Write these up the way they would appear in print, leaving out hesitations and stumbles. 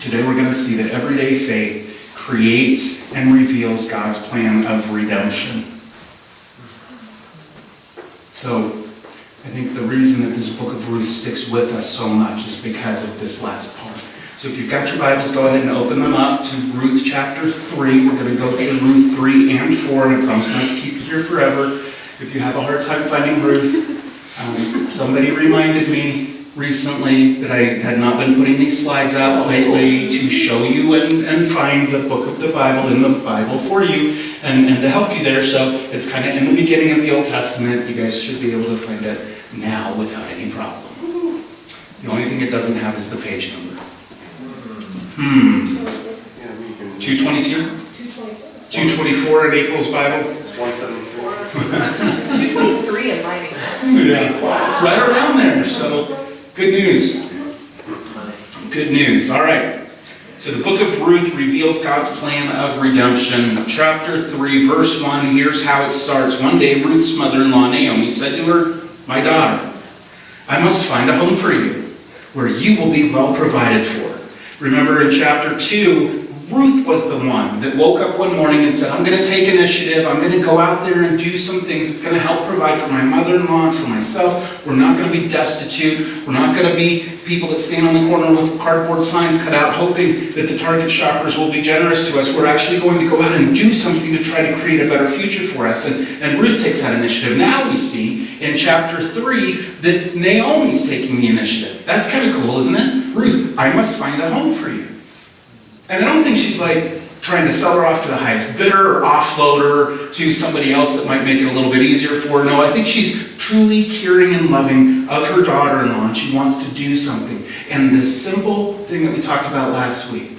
Today we're going to see that everyday faith creates and reveals God's plan of redemption. So I think the reason that this book of Ruth sticks with us so much is because of this last part. So if you've got your Bibles, go ahead and open them up to Ruth chapter 3. We're going to go through Ruth 3 and 4, and I promise not to keep you here forever. If you have a hard time finding Ruth, somebody reminded me recently that I had not been putting these slides out lately to show you and find the book of the Bible in the Bible for you and to help you there. So it's kind of in the beginning of the Old Testament. You guys should be able to find it now without any problem. The only thing it doesn't have is the page number. 222? 224 in April's Bible? It's 173. 223 in writing. Yeah. Right around there, so good news. Good news. All right. So the book of Ruth reveals God's plan of redemption. Chapter 3, verse 1, here's how it starts. One day, Ruth's mother-in-law, Naomi, said to her, "My daughter, I must find a home for you, where you will be well provided for." Remember in chapter 2, Ruth was the one that woke up one morning and said, "I'm going to take initiative. I'm going to go out there and do some things that's going to help provide for my mother-in-law and for myself. We're not going to be destitute. We're not going to be people that stand on the corner with cardboard signs cut out hoping that the Target shoppers will be generous to us. We're actually going to go out and do something to try to create a better future for us." And Ruth takes that initiative. Now we see in chapter 3 that Naomi's taking the initiative. That's kind of cool, isn't it? Ruth, I must find a home for you. And I don't think she's like trying to sell her off to the highest bidder or offload her to somebody else that might make it a little bit easier for her. No, I think she's truly caring and loving of her daughter-in-law, and she wants to do something. And the simple thing that we talked about last week,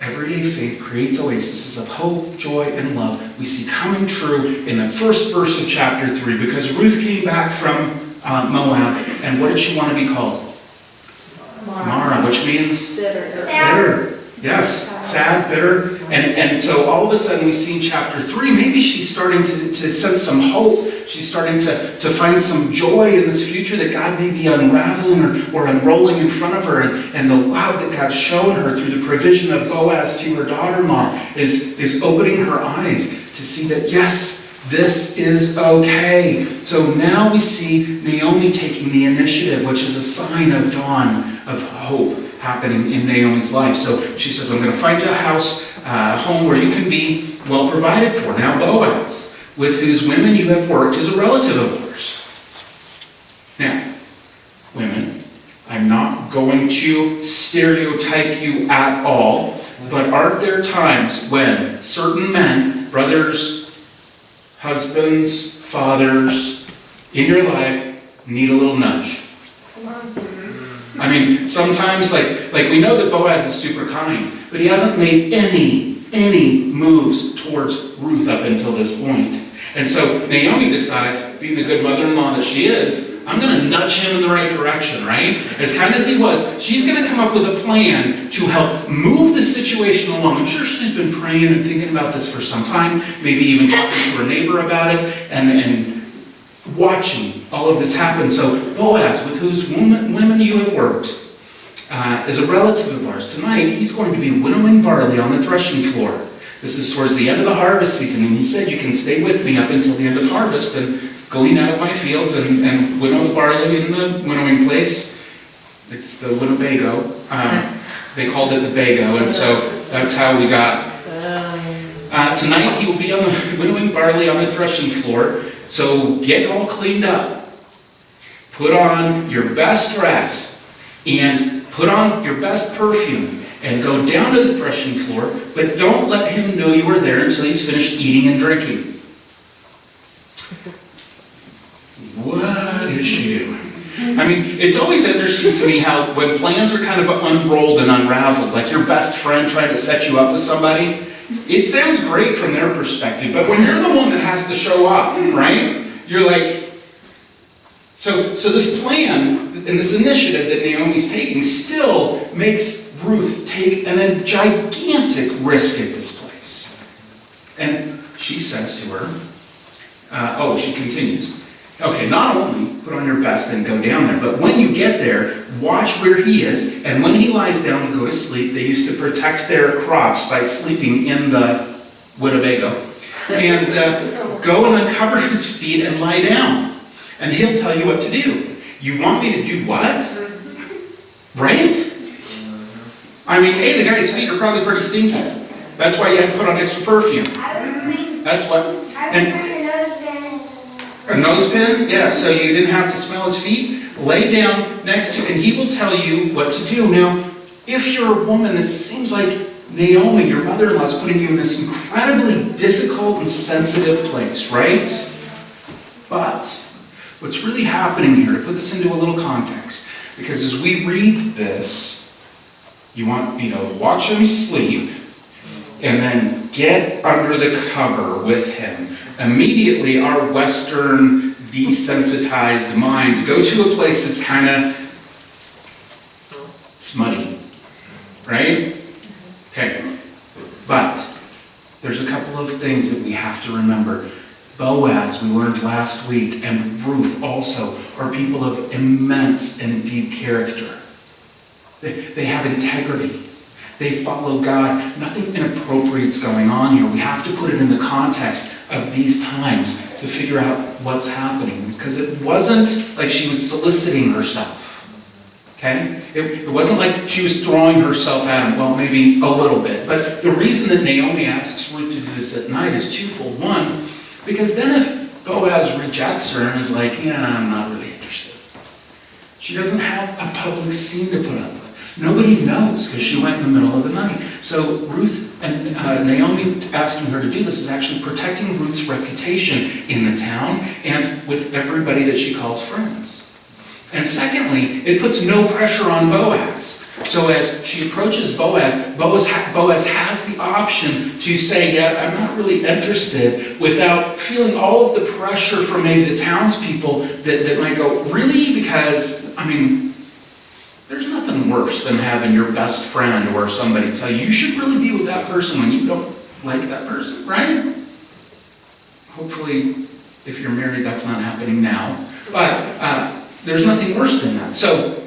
everyday faith creates oases of hope, joy, and love. We see coming true in the first verse of chapter 3, because Ruth came back from Moab, and what did she want to be called? Mara, which means? Bitter. Yes, sad, bitter. And so all of a sudden we see in chapter 3, maybe she's starting to sense some hope. She's starting to find some joy in this future that God may be unraveling or unrolling in front of her. And the love that God's shown her through the provision of Boaz to her daughter-in-law is opening her eyes to see that, yes, this is okay. So now we see Naomi taking the initiative, which is a sign of dawn, of hope happening in Naomi's life. So she says, "I'm going to find you a house, a home where you can be well provided for." Now Boaz, with whose women you have worked, is a relative of yours. Now, women, I'm not going to stereotype you at all, but aren't there times when certain men, brothers, husbands, fathers, in your life need a little nudge? I mean, sometimes, like we know that Boaz is super kind, but he hasn't made any moves towards Ruth up until this point. And so Naomi decides, being the good mother-in-law that she is, I'm going to nudge him in the right direction, right? As kind as he was, she's going to come up with a plan to help move the situation along. I'm sure she's been praying and thinking about this for some time, maybe even talking to her neighbor about it, and watching all of this happen. So Boaz, with whose women you have worked, is a relative of ours. Tonight, he's going to be winnowing barley on the threshing floor. This is towards the end of the harvest season, and he said, "You can stay with me up until the end of harvest and glean out of my fields and winnow the barley in the winnowing place." It's the Winnebago. They called it the Bago, and so that's how we got. Tonight, he will be on the winnowing barley on the threshing floor. So get all cleaned up, put on your best dress, and put on your best perfume, and go down to the threshing floor, but don't let him know you were there until he's finished eating and drinking. What is she doing? I mean, it's always interesting to me how when plans are kind of unrolled and unraveled, like your best friend trying to set you up with somebody, it sounds great from their perspective, but when you're the one that has to show up, right? You're like, so this plan and this initiative that Naomi's taking still makes Ruth take a gigantic risk at this place. And she says to her, she continues, Okay, not only put on your best and go down there, but when you get there, watch where he is, and when he lies down to go to sleep, they used to protect their crops by sleeping in the Winnebago. And go and uncover his feet and lie down. And he'll tell you what to do. You want me to do what? Right? I mean, hey, the guy's feet are probably pretty stinky. That's why you had to put on extra perfume. That's what. And a nose pin? Yeah, so you didn't have to smell his feet. Lay down next to, and he will tell you what to do. Now, if you're a woman, this seems like Naomi, your mother-in-law, is putting you in this incredibly difficult and sensitive place, right? But what's really happening here, to put this into a little context, because as we read this, you want me to watch him sleep and then get under the cover with him. Immediately, our Western desensitized minds go to a place that's kind of smutty, right? Okay, but there's a couple of things that we have to remember. Boaz, we learned last week, and Ruth also are people of immense and deep character. They have integrity. They follow God. Nothing inappropriate's going on here. We have to put it in the context of these times to figure out what's happening. Because it wasn't like she was soliciting herself. Okay? It wasn't like she was throwing herself at him. Well, maybe a little bit. But the reason that Naomi asks Ruth to do this at night is twofold. One, because then if Boaz rejects her and is like, yeah, I'm not really interested, she doesn't have a public scene to put up with. Nobody knows because she went in the middle of the night. So Ruth and Naomi asking her to do this is actually protecting Ruth's reputation in the town and with everybody that she calls friends. And secondly, it puts no pressure on Boaz. So as she approaches Boaz has the option to say, yeah, I'm not really interested, without feeling all of the pressure from maybe the townspeople that might go, really? Because, I mean, there's nothing worse than having your best friend or somebody tell you, you should really be with that person when you don't like that person, right? Hopefully, if you're married, that's not happening now. But there's nothing worse than that. So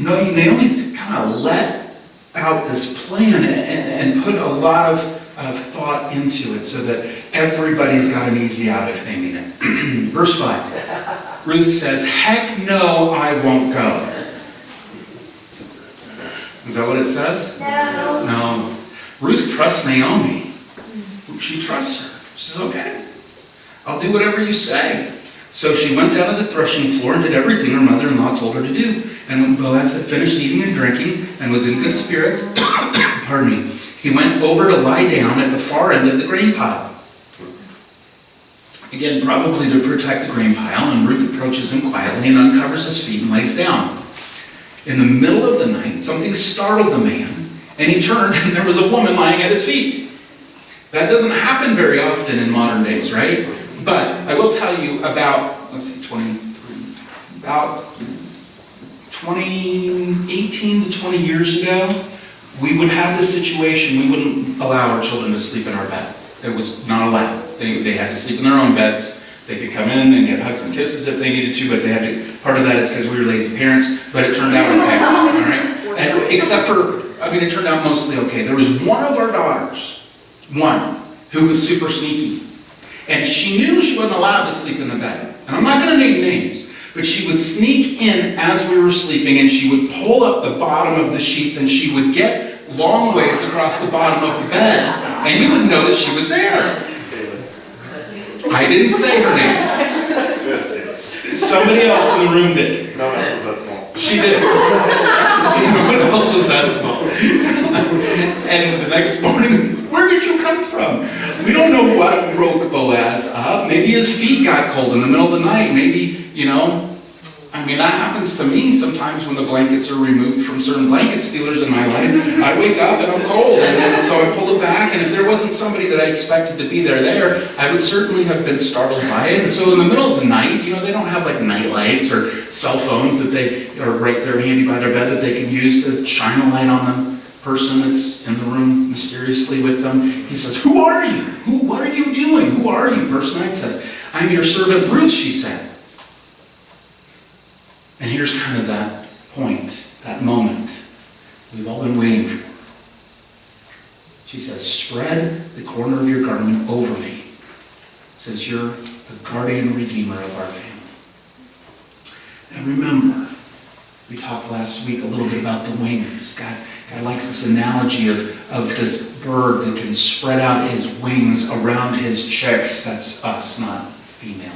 Naomi's kind of let out this plan and put a lot of thought into it so that everybody's got an easy out if they need it. Verse 5. Ruth says, heck no, I won't go. Is that what it says? No. No. Ruth trusts Naomi. She trusts her. She says, okay, I'll do whatever you say. So she went down to the threshing floor and did everything her mother-in-law told her to do. And when Boaz had finished eating and drinking and was in good spirits, pardon me, he went over to lie down at the far end of the grain pile. Again, probably to protect the grain pile, and Ruth approaches him quietly and uncovers his feet and lays down. In the middle of the night, something startled the man, and he turned, and there was a woman lying at his feet. That doesn't happen very often in modern days, right? But I will tell you about, about 18 to 20 years ago, we would have this situation, we wouldn't allow our children to sleep in our bed. It was not allowed. They had to sleep in their own beds. They could come in and get hugs and kisses if they needed to, but they had to, part of that is because we were lazy parents, but it turned out okay, all right? And except for, it turned out mostly okay. There was one of our daughters, who was super sneaky. And she knew she wasn't allowed to sleep in the bed. And I'm not going to name names, but she would sneak in as we were sleeping, and she would pull up the bottom of the sheets, and she would get long ways across the bottom of the bed, and you would know that she was there. I didn't say her name. Somebody else in the room did. No one else was that small. She did. No one else was that small. And the next morning, where did you come from? We don't know what broke Boaz up. Maybe his feet got cold in the middle of the night. Maybe, that happens to me sometimes when the blankets are removed from certain blanket stealers in my life. I wake up and I'm cold, and so I pull it back, and if there wasn't somebody that I expected to be there, I would certainly have been startled by it. And so in the middle of the night, they don't have like night lights or cell phones that they are right there handy by their bed that they can use to shine a light on the person that's in the room mysteriously with them. He says, who are you? What are you doing? Who are you? Verse 9 says, I'm your servant Ruth, she said. here's kind of that point, that moment we've all been waiting for. She says, spread the corner of your garment over me, since you're the guardian redeemer of our family. And remember, we talked last week a little bit about the wings. God likes this analogy of this bird that can spread out his wings around his chicks. That's us, not female.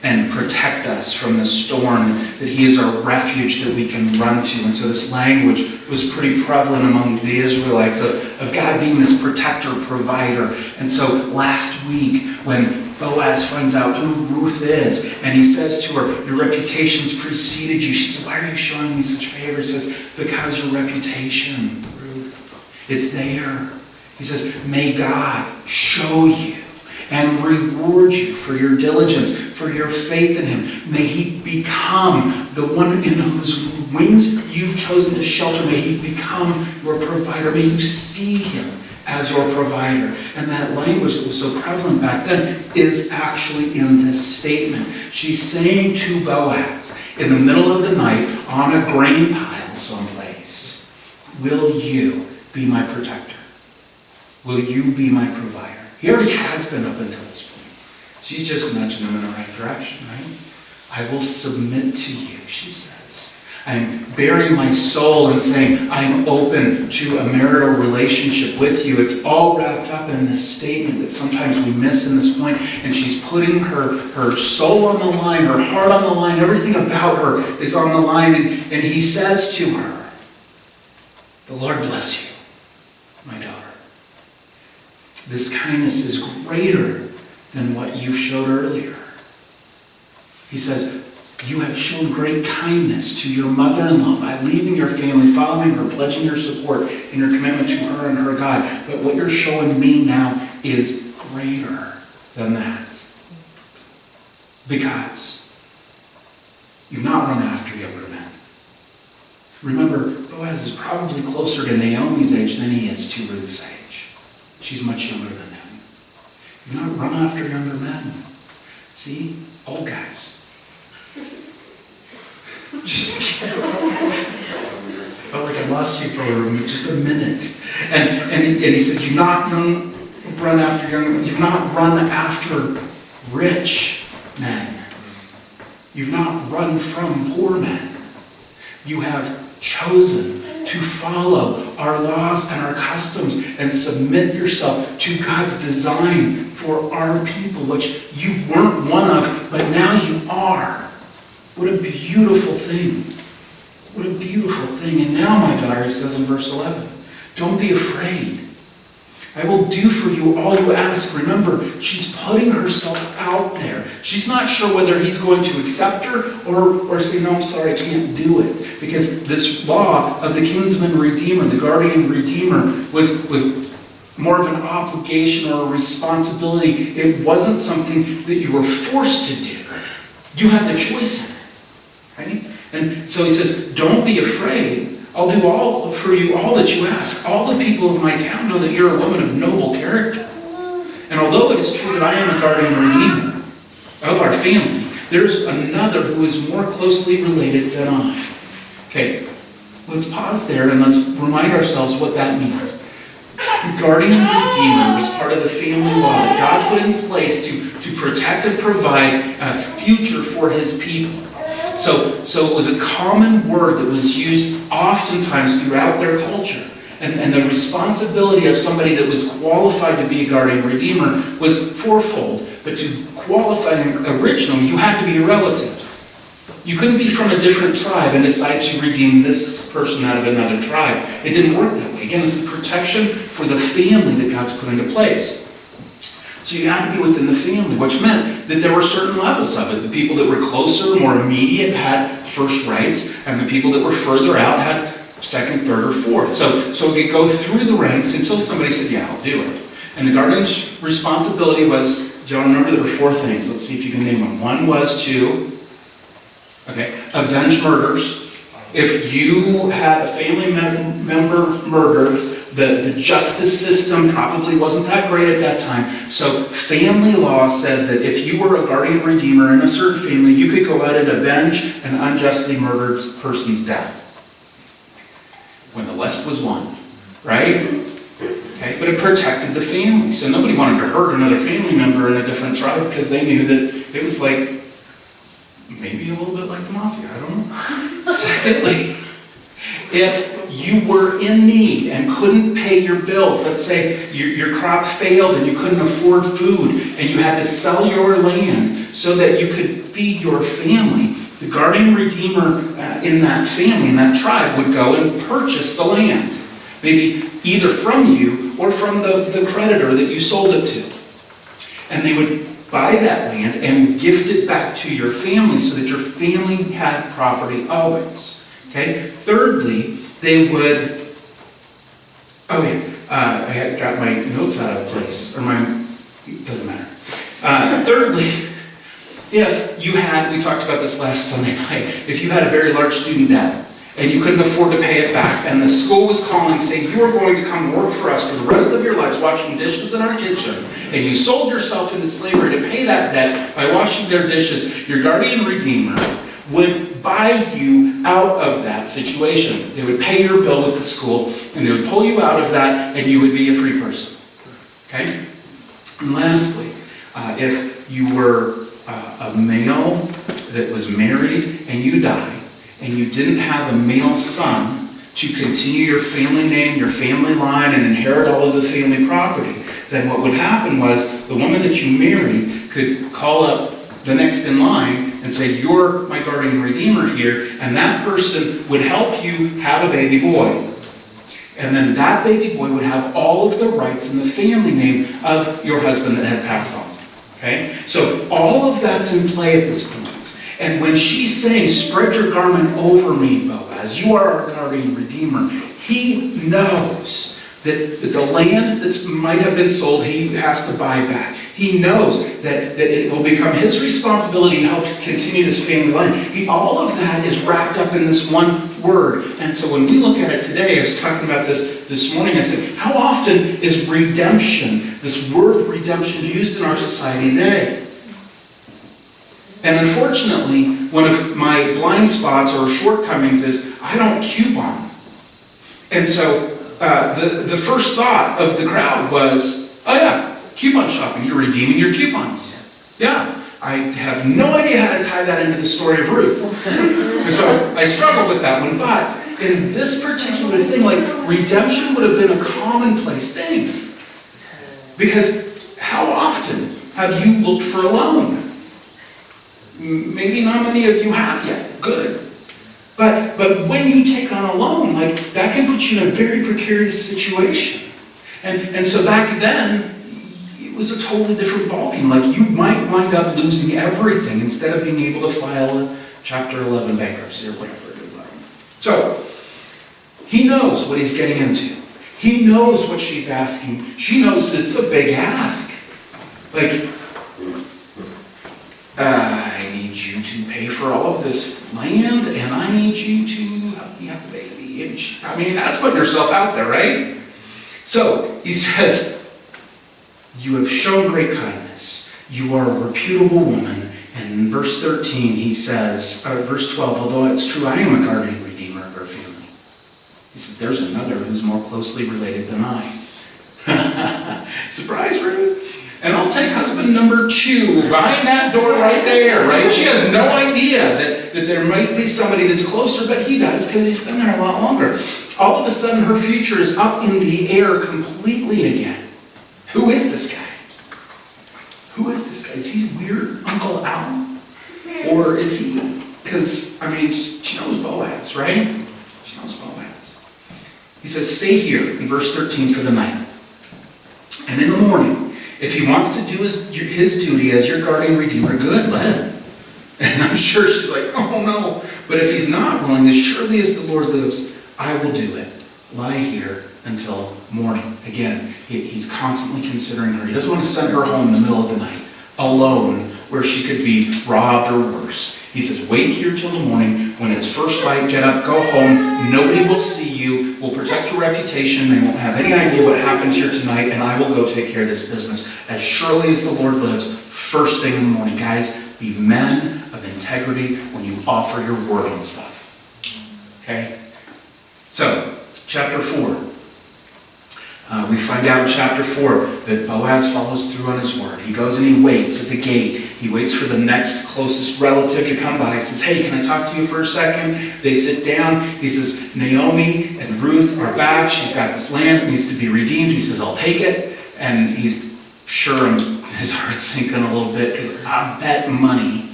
And protect us from the storm, that he is our refuge that we can run to. And so this language was pretty prevalent among the Israelites of God being this protector, provider. And so last week, when Boaz finds out who Ruth is, and he says to her, your reputation's preceded you. She said, why are you showing me such favor? He says, because your reputation, Ruth, it's there. He says, may God show you and reward you for your diligence, for your faith in him. May he become the one in whose wings you've chosen to shelter. May he become your provider. May you see him as your provider. And that language that was so prevalent back then is actually in this statement. She's saying to Boaz, in the middle of the night, on a grain pile someplace, will you be my protector? Will you be my provider? He already has been up until this point. She's just nudging him in the right direction, right? I will submit to you, she says. I'm bearing my soul and saying, I'm open to a marital relationship with you. It's all wrapped up in this statement that sometimes we miss in this point. And she's putting her soul on the line, her heart on the line. Everything about her is on the line. And he says to her, the Lord bless you, my daughter. This kindness is greater than what you showed earlier. He says, you have shown great kindness to your mother-in-law by leaving your family, following her, pledging your support and your commitment to her and her God. But what you're showing me now is greater than that. Because you've not run after younger men. Remember, Boaz is probably closer to Naomi's age than he is to Ruth's age. She's much younger than him. You've not run after younger men. See? Old guys. Just kidding. Felt like I lost you for just a minute. And he says, you've not run after young men. You've not run after rich men. You've not run from poor men. You have chosen to follow our laws and our customs and submit yourself to God's design for our people, which you weren't one of, but now you are. What a beautiful thing. What a beautiful thing. And now, my daughter, it says in verse 11, don't be afraid. I will do for you all you ask. Remember, she's putting herself out there. She's not sure whether he's going to accept her or say, no, I'm sorry, I can't do it. Because this law of the kinsman redeemer, the guardian redeemer, was more of an obligation or a responsibility. It wasn't something that you were forced to do. You had the choice in it. Right? And so he says, don't be afraid. I'll do all for you, all that you ask. All the people of my town know that you're a woman of noble character. And although it is true that I am a guardian redeemer of our family, there's another who is more closely related than I. Okay, let's pause there and let's remind ourselves what that means. The guardian redeemer was part of the family law that God put in place to protect and provide a future for his people. So it was a common word that was used oftentimes throughout their culture. And the responsibility of somebody that was qualified to be a guardian redeemer was fourfold. But to qualify originally, you had to be a relative. You couldn't be from a different tribe and decide to redeem this person out of another tribe. It didn't work that way. Again, it's the protection for the family that God's put into place. So you had to be within the family, which meant that there were certain levels of it. The people that were closer, more immediate, had first rights, and the people that were further out had second, third, or fourth. So it could go through the ranks until somebody said, yeah, I'll do it. And the guardian's responsibility was, do you remember there were four things? Let's see if you can name them. One was to avenge murders. If you had a family member murdered, The justice system probably wasn't that great at that time. So family law said that if you were a guardian redeemer in a certain family, you could go out and avenge an unjustly murdered person's death. When the West was won, right? Okay, but it protected the family. So nobody wanted to hurt another family member in a different tribe because they knew that it was like, maybe a little bit like the mafia, I don't know. Secondly, if you were in need and couldn't pay your bills, let's say your crop failed and you couldn't afford food and you had to sell your land so that you could feed your family, the guardian redeemer in that family, in that tribe, would go and purchase the land. Maybe either from you or from the creditor that you sold it to. And they would buy that land and gift it back to your family so that your family had property always. Okay? Thirdly, they would, I had got my notes out of place, or it doesn't matter. Thirdly, if you had, we talked about this last Sunday night, if you had a very large student debt and you couldn't afford to pay it back, and the school was calling saying, you are going to come work for us for the rest of your lives washing dishes in our kitchen, and you sold yourself into slavery to pay that debt by washing their dishes, your guardian redeemer would buy you out of that situation. They would pay your bill with the school, and they would pull you out of that, and you would be a free person. Okay? And lastly, if you were a male that was married and you died, and you didn't have a male son to continue your family name, your family line, and inherit all of the family property, then what would happen was the woman that you married could call up the next in line and say, you're my guardian redeemer here, and that person would help you have a baby boy. And then that baby boy would have all of the rights in the family name of your husband that had passed on. Okay? So all of that's in play at this point. And when she's saying, spread your garment over me, Boaz, you are our guardian redeemer, he knows that the land that might have been sold, he has to buy back. He knows that it will become his responsibility to help continue this family line. All of that is wrapped up in this one word. And so when we look at it today, I was talking about this morning, I said, how often is redemption, this word redemption, used in our society today? And unfortunately, one of my blind spots or shortcomings is I don't coupon. And so the first thought of the crowd was, oh yeah, coupon shopping, you're redeeming your coupons. Yeah, I have no idea how to tie that into the story of Ruth. So I struggled with that one, but in this particular thing, like redemption would have been a commonplace thing. Because how often have you looked for a loan? Maybe not many of you have yet. Good. But when you take on a loan, like that can put you in a very precarious situation. And so back then, it was a totally different ballgame. Like you might wind up losing everything instead of being able to file a Chapter 11 bankruptcy or whatever it is. So he knows what he's getting into. He knows what she's asking. She knows it's a big ask. Like, I need you to pay for all of this land, and I need you to help me have a baby. And that's putting herself out there, right? So he says, you have shown great kindness. You are a reputable woman. And in verse 13, he says, verse 12, although it's true I am a guardian redeemer of her family. He says, there's another who's more closely related than I. Surprise, Ruth? And I'll take husband number 2 behind that door right there, right? She has no idea that there might be somebody that's closer, but he does because he's been there a lot longer. All of a sudden, her future is up in the air completely again. Who is this guy? Who is this guy? Is he weird Uncle Al? Or is he, because, she knows Boaz, right? She knows Boaz. He says, stay here in verse 13 for the night. And in the morning, if he wants to do his duty as your guardian redeemer, good, let him. And I'm sure she's like, oh no. But if he's not willing, as surely as the Lord lives, I will do it. Lie here until morning. Again, he's constantly considering her. He doesn't want to send her home in the middle of the night, alone, where she could be robbed or worse. He says, wait here till the morning. When it's first light, get up, go home. Nobody will see you. We'll protect your reputation. They won't have any idea what happened here tonight, and I will go take care of this business. As surely as the Lord lives, first thing in the morning. Guys, be men of integrity when you offer your word on stuff. Okay? So, chapter 4. We find out in chapter 4 that Boaz follows through on his word. He goes and he waits at the gate. He waits for the next closest relative to come by. He says, hey, can I talk to you for a second? They sit down. He says, Naomi and Ruth are back. She's got this land. It needs to be redeemed. He says, I'll take it. And he's sure his heart's sinking a little bit because I bet money.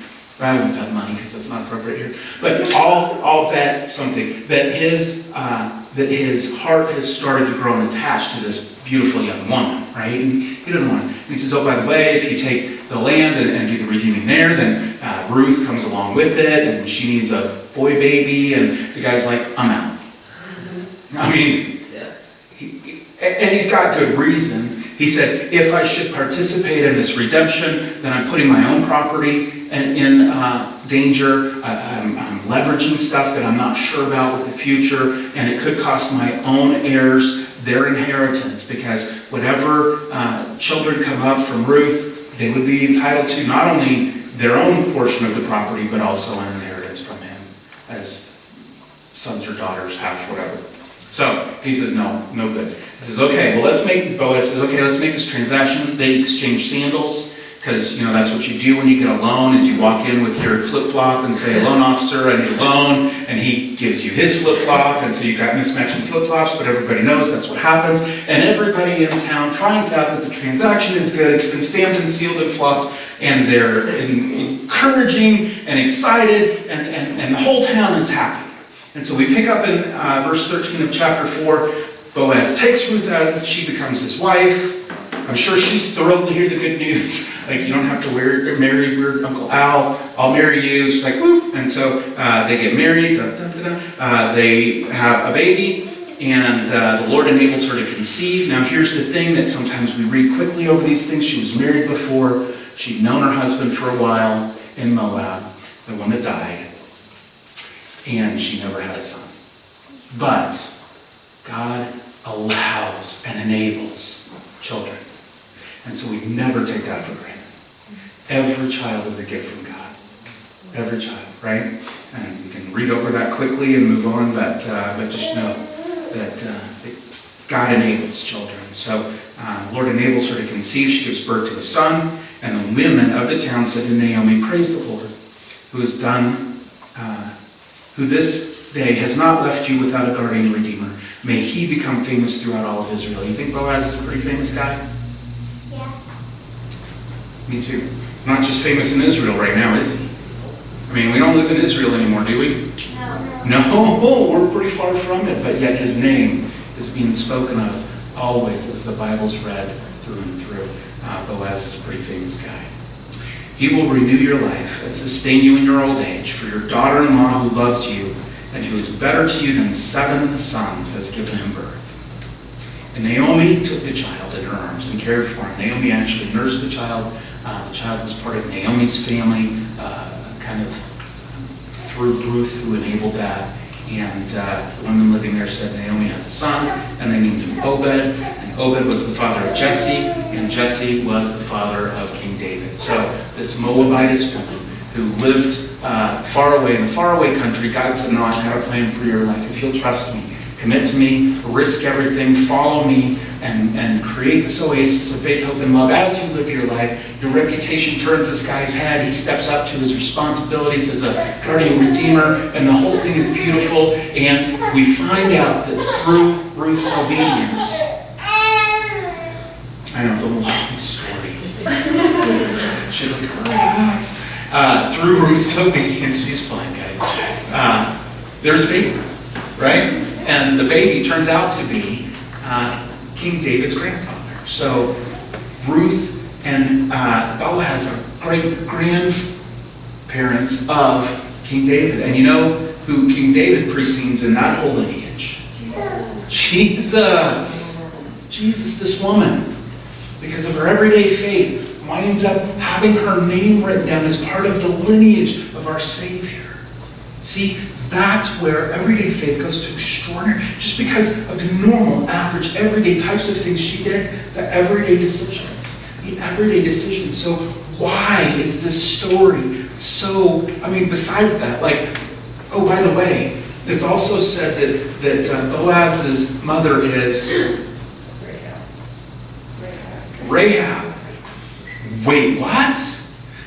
I won't bet money because that's not appropriate here. But I'll bet something that his heart has started to grow and attach to this beautiful young woman, right? And he doesn't want it. And he says, oh, by the way, if you take the land and do the redeeming there, then Ruth comes along with it, and she needs a boy baby, and the guy's like, I'm out. I mean, and he's got good reason. He said, if I should participate in this redemption, then I'm putting my own property in danger. I'm leveraging stuff that I'm not sure about with the future, and it could cost my own heirs their inheritance, because whatever children come up from Ruth, they would be entitled to not only their own portion of the property, but also an inheritance from him, as sons or daughters have, whatever. So he says, no good. He says, okay, well, Boaz says, okay, let's make this transaction. They exchange sandals, because, that's what you do when you get a loan, is you walk in with your flip-flop and say, loan officer, I need a loan, and he gives you his flip-flop, and so you've got mismatching flip-flops, but everybody knows that's what happens, and everybody in town finds out that the transaction is good, it's been stamped and sealed and flopped, and they're encouraging and excited, and the whole town is happy. And so we pick up in verse 13 of chapter 4, Boaz takes Ruth out, she becomes his wife. I'm sure she's thrilled to hear the good news. Like, you don't have to marry your Uncle Al, I'll marry you. She's like, whoop. And so they get married, they have a baby, and the Lord enables her to conceive. Now here's the thing that sometimes we read quickly over these things. She was married before, she'd known her husband for a while in Moab, the one that died, and she never had a son. But God allows and enables children. And so we never take that for granted. Every child is a gift from God. Every child, right? And you can read over that quickly and move on, but just know that God enables children. So Lord enables her to conceive. She gives birth to a son, and the women of the town said to Naomi, praise the Lord, who this day has not left you without a guardian redeemer. May he become famous throughout all of Israel. You think Boaz is a pretty famous guy? Yeah. Me too. He's not just famous in Israel right now, is he? I mean, we don't live in Israel anymore, do we? No, we're pretty far from it, but yet his name is being spoken of always as the Bible's read through and through. Boaz is a pretty famous guy. He will renew your life and sustain you in your old age, for your daughter-in-law who loves you and who is better to you than 7 sons has given him birth. And Naomi took the child in her arms and cared for him. Naomi actually nursed the child. The child was part of Naomi's family, kind of through Ruth, who enabled that. And the women living there said Naomi has a son, and they named him Obed. And Obed was the father of Jesse, and Jesse was the father of King David. So this Moabitess woman who lived far away in a faraway country, God said, no, I've got a plan for your life. If you'll trust me, commit to me, risk everything, follow me, and create this oasis of faith, hope, and love. As you live your life, your reputation turns this guy's head. He steps up to his responsibilities as a guardian redeemer, and the whole thing is beautiful. And we find out that through Ruth's obedience, I know it's a long story. She's like, through Ruth's obedience, she's fine, guys. There's a baby, right? And the baby turns out to be King David's grandfather. So Ruth and Boaz are great grandparents of King David. And you know who King David precedes in that whole lineage? Jesus, this woman. Because of her everyday faith, winds up having her name written down as part of the lineage of our Savior. See, that's where everyday faith goes to extraordinary. Just because of the normal, average, everyday types of things she did, the everyday decisions. The everyday decisions. So why is this story so, besides that, oh, by the way, it's also said that Boaz's mother is Rahab. Wait, what?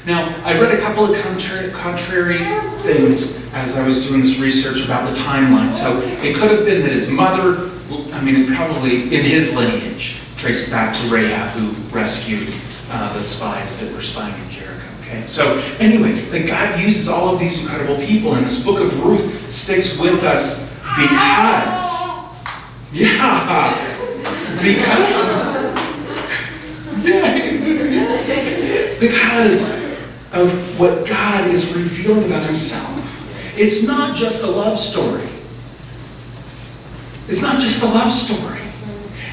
Now, I read a couple of contrary things as I was doing this research about the timeline. So it could have been that his mother, it probably in his lineage, traced back to Rahab, who rescued the spies that were spying in Jericho. Okay? So anyway, God uses all of these incredible people, and this book of Ruth sticks with us because of what God is revealing about himself. It's not just a love story. It's not just a love story.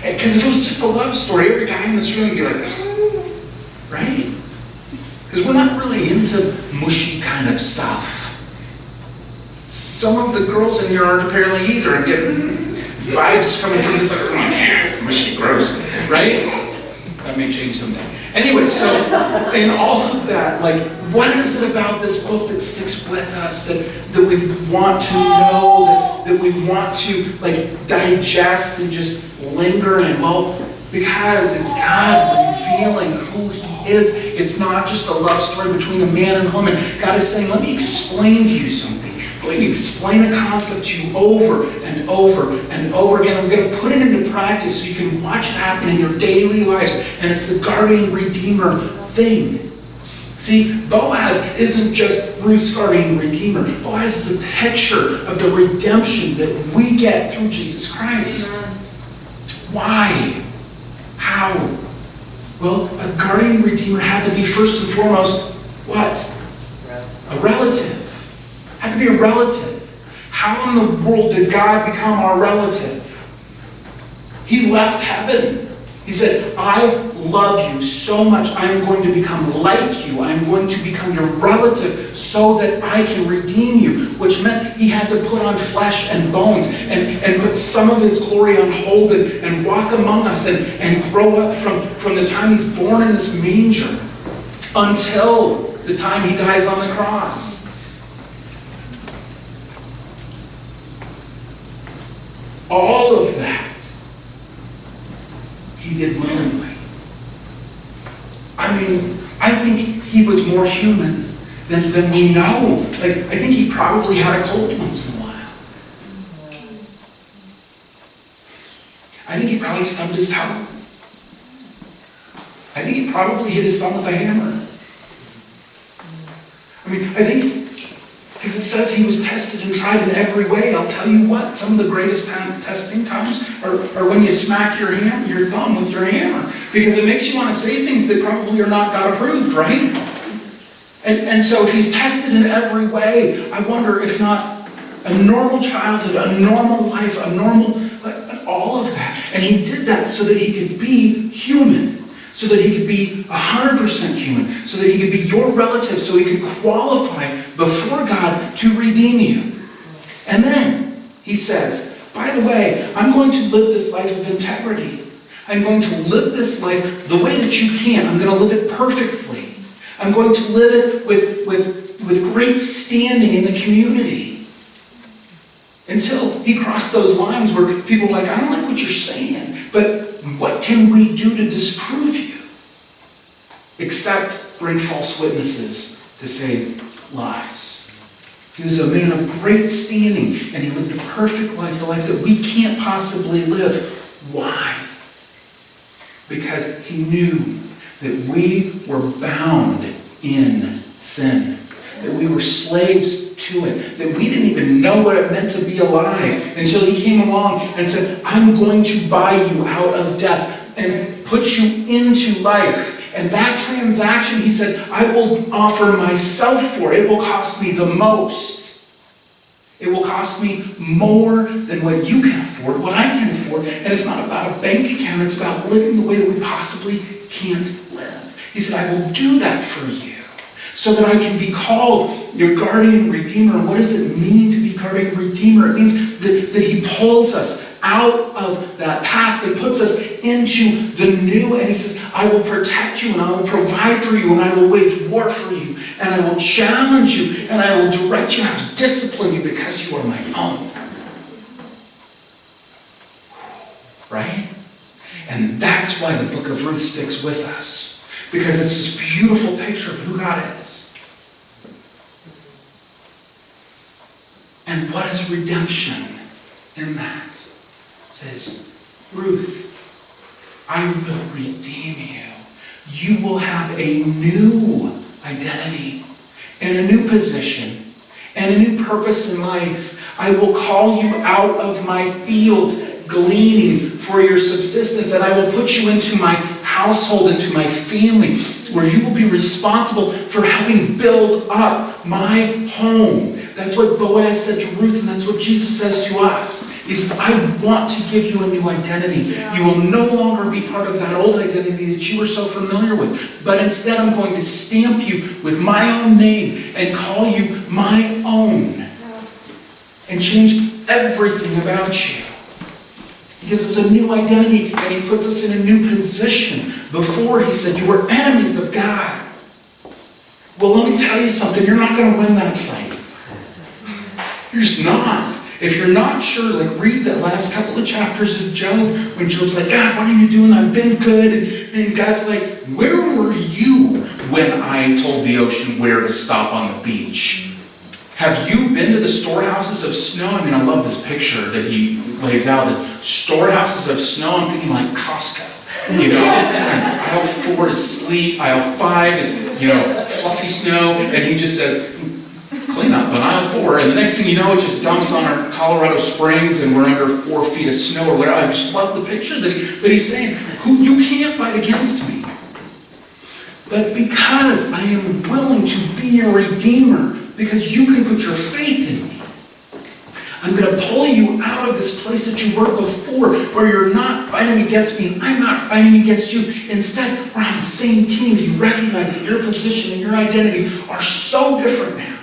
Because if it was just a love story, every guy in this room would be like, right? Because we're not really into mushy kind of stuff. Some of the girls in here aren't apparently either. I'm getting vibes coming from this other mushy, gross, right? That may change someday. Anyway, so in all of that, what is it about this book that sticks with us, that we want to know, that we want to digest and just linger in? Well, because it's God revealing who he is. It's not just a love story between a man and a woman. God is saying, let me explain to you something. Let me explain a concept to you over and over and over again. I'm going to put it into practice so you can watch it happen in your daily lives. And it's the guardian redeemer thing. See, Boaz isn't just Ruth's guardian redeemer. Boaz is a picture of the redemption that we get through Jesus Christ. Why? How? Well, a guardian redeemer had to be first and foremost, what? A relative. Had to be a relative. How in the world did God become our relative? He left heaven. He said, I love you so much, I'm going to become like you. I'm going to become your relative so that I can redeem you. Which meant he had to put on flesh and bones and put some of his glory on hold and walk among us and grow up from the time he's born in this manger until the time he dies on the cross. All of that he did willingly. I think he was more human than we know. I think he probably had a cold once in a while. I think he probably stubbed his toe. I think he probably hit his thumb with a hammer. I think, because it says he was tested and tried in every way. I'll tell you what, some of the greatest testing times are when you smack your thumb with your hammer. Because it makes you want to say things that probably are not God approved, right? And so if he's tested in every way, I wonder if not a normal childhood, a normal life, all of that. And he did that so that he could be human. So that he could be 100% human. So that he could be your relative. So he could qualify before God to redeem you. And then he says, by the way, I'm going to live this life of integrity. I'm going to live this life the way that you can. I'm going to live it perfectly. I'm going to live it with great standing in the community. Until he crossed those lines where people were like, I don't like what you're saying, but what can we do to disprove you? Except bring false witnesses to say lies. He was a man of great standing, and he lived a perfect life, the life that we can't possibly live. Why? Because he knew that we were bound in sin. That we were slaves to it. That we didn't even know what it meant to be alive until he came along and said, I'm going to buy you out of death and put you into life. And that transaction, he said, I will offer myself for. It will cost me the most. It will cost me more than what you can afford, what I can afford. And it's not about a bank account. It's about living the way that we possibly can't live. He said, I will do that for you so that I can be called your guardian redeemer. And what does it mean to be guardian redeemer? It means that he pulls us out of that past and puts us into the new. And he says, I will protect you and I will provide for you and I will wage war for you and I will challenge you and I will direct you and I will discipline you because you are my own. Right? And that's why the book of Ruth sticks with us. Because it's this beautiful picture of who God is. And what is redemption in that? It says, Ruth, I will redeem you. You will have a new identity and a new position and a new purpose in life. I will call you out of my fields, gleaning for your subsistence, and I will put you into my household, into my family, where you will be responsible for helping build up my home. That's what Boaz said to Ruth, and that's what Jesus says to us. He says, I want to give you a new identity. You will no longer be part of that old identity that you were so familiar with, but instead I'm going to stamp you with my own name and call you my own and change everything about you. He gives us a new identity and he puts us in a new position. Before he said, you were enemies of God. Well, let me tell you something. You're not going to win that fight. You're just not. If you're not sure, like read the last couple of chapters of Job when Job's like, God, what are you doing? I've been good. And God's like, where were you when I told the ocean where to stop on the beach? Have you been to the storehouses of snow? I mean, I love this picture that he lays out. The storehouses of snow, I'm thinking like Costco. You know, and aisle 4 is sleet, aisle 5 is, fluffy snow, and he just says, clean up on aisle 4, and the next thing you know, it just dumps on our Colorado Springs, and we're under 4 feet of snow or whatever. I just love the picture that he's saying, you can't fight against me. But because I am willing to be your redeemer, because you can put your faith in me, I'm going to pull you out of this place that you were before, where you're not fighting against me, and I'm not fighting against you. Instead, we're on the same team. You recognize that your position and your identity are so different now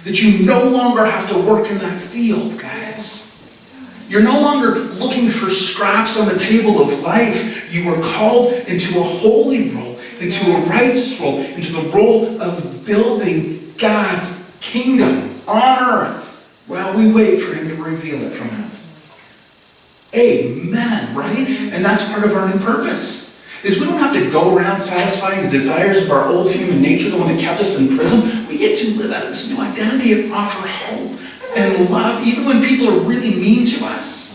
that you no longer have to work in that field, guys. You're no longer looking for scraps on the table of life. You are called into a holy role, into a righteous role, into the role of building God's kingdom on earth while we wait for him to reveal it from heaven. Amen, right? And that's part of our new purpose. Is we don't have to go around satisfying the desires of our old human nature, the one that kept us in prison. We get to live out of this new identity and offer hope and love, even when people are really mean to us.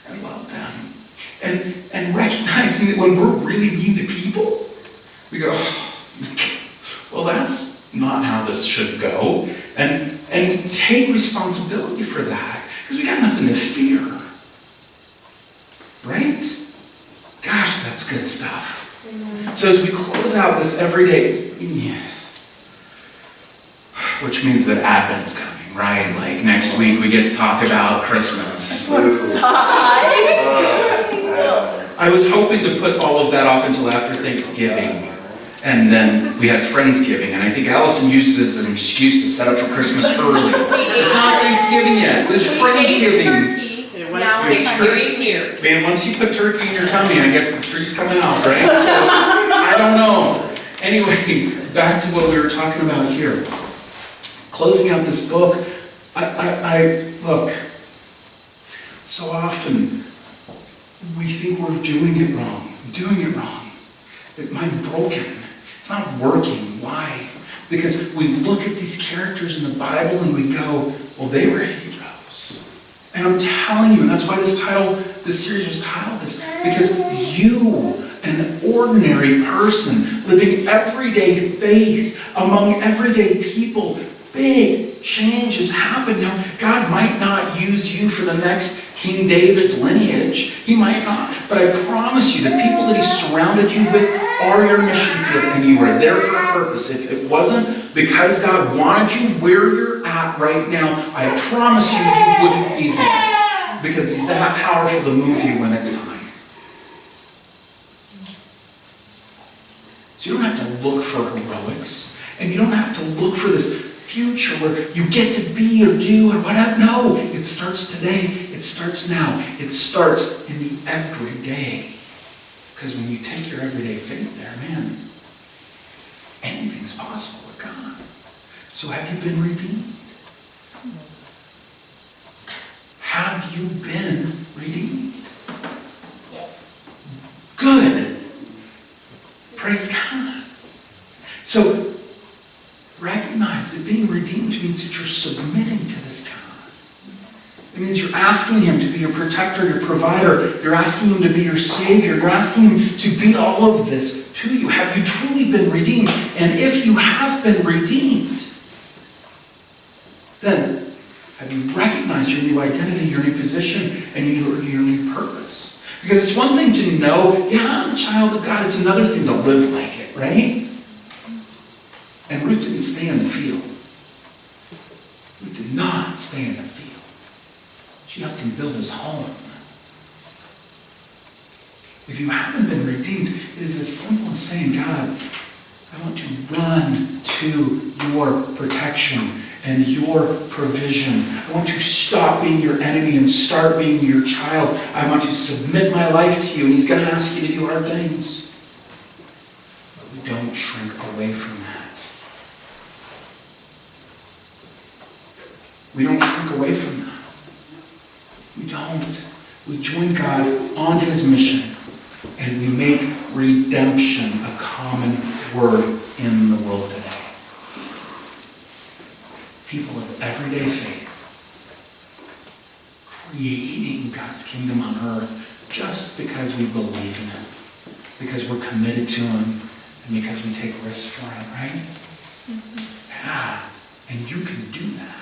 And love them. And recognizing that when we're really mean to people, we go, well, that's not how this should go. And we take responsibility for that because we got nothing to fear. Right? Gosh, that's good stuff. Amen. So as we close out this everyday, which means that Advent's coming, right? Like next week we get to talk about Christmas. I was hoping to put all of that off until after Thanksgiving. And then we had Friendsgiving, and I think Allison used it as an excuse to set up for Christmas early. It's not Thanksgiving yet, it's Friendsgiving. Now it's here. Man, once you put turkey in your tummy, I guess the tree's coming out, right? So, I don't know. Anyway, back to what we were talking about here. Closing out this book, I look, so often we think we're doing it wrong. I'm broken. It's not working. Why? Because we look at these characters in the Bible and we go, well, they were heroes. And I'm telling you, and that's why this series was titled this, because you, an ordinary person, living everyday faith among everyday people, big changes happen. Now, God might not use you for the next King David's lineage. He might not. But I promise you, the people that he surrounded you with are your mission field, and you are there for a purpose. If it wasn't because God wanted you where you're at right now, I promise you, you wouldn't be there. Because he's that powerful to move you when it's time. So you don't have to look for heroics, and you don't have to look for this future where you get to be or do or whatever. No, it starts today. It starts now. It starts in the everyday. Because when you take your everyday faith there, man, anything's possible with God. So have you been redeemed? Have you been redeemed? Good. Praise God. So recognize that being redeemed means that you're submitting to this God. It means you're asking him to be your protector, your provider. You're asking him to be your savior. You're asking him to be all of this to you. Have you truly been redeemed? And if you have been redeemed, then have you recognized your new identity, your new position, and your new purpose? Because it's one thing to know, yeah, I'm a child of God. It's another thing to live like it, right? And Ruth didn't stay in the field. Ruth did not stay in the field. She helped him build his home. If you haven't been redeemed, it is as simple as saying, God, I want to run to your protection and your provision. I want to stop being your enemy and start being your child. I want to submit my life to you. And he's going to ask you to do hard things. But we don't shrink away from that. We don't shrink away from that. We don't. We join God on his mission, and we make redemption a common word in the world today. People of everyday faith, creating God's kingdom on earth just because we believe in it, because we're committed to him, and because we take risks for him, right? Mm-hmm. Yeah, and you can do that.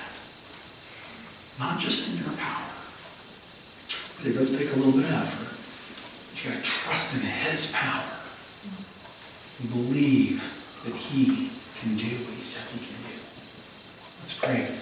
Not just in your power, but it does take a little bit of effort. You got to trust in his power. And believe that he can do what he says he can do. Let's pray.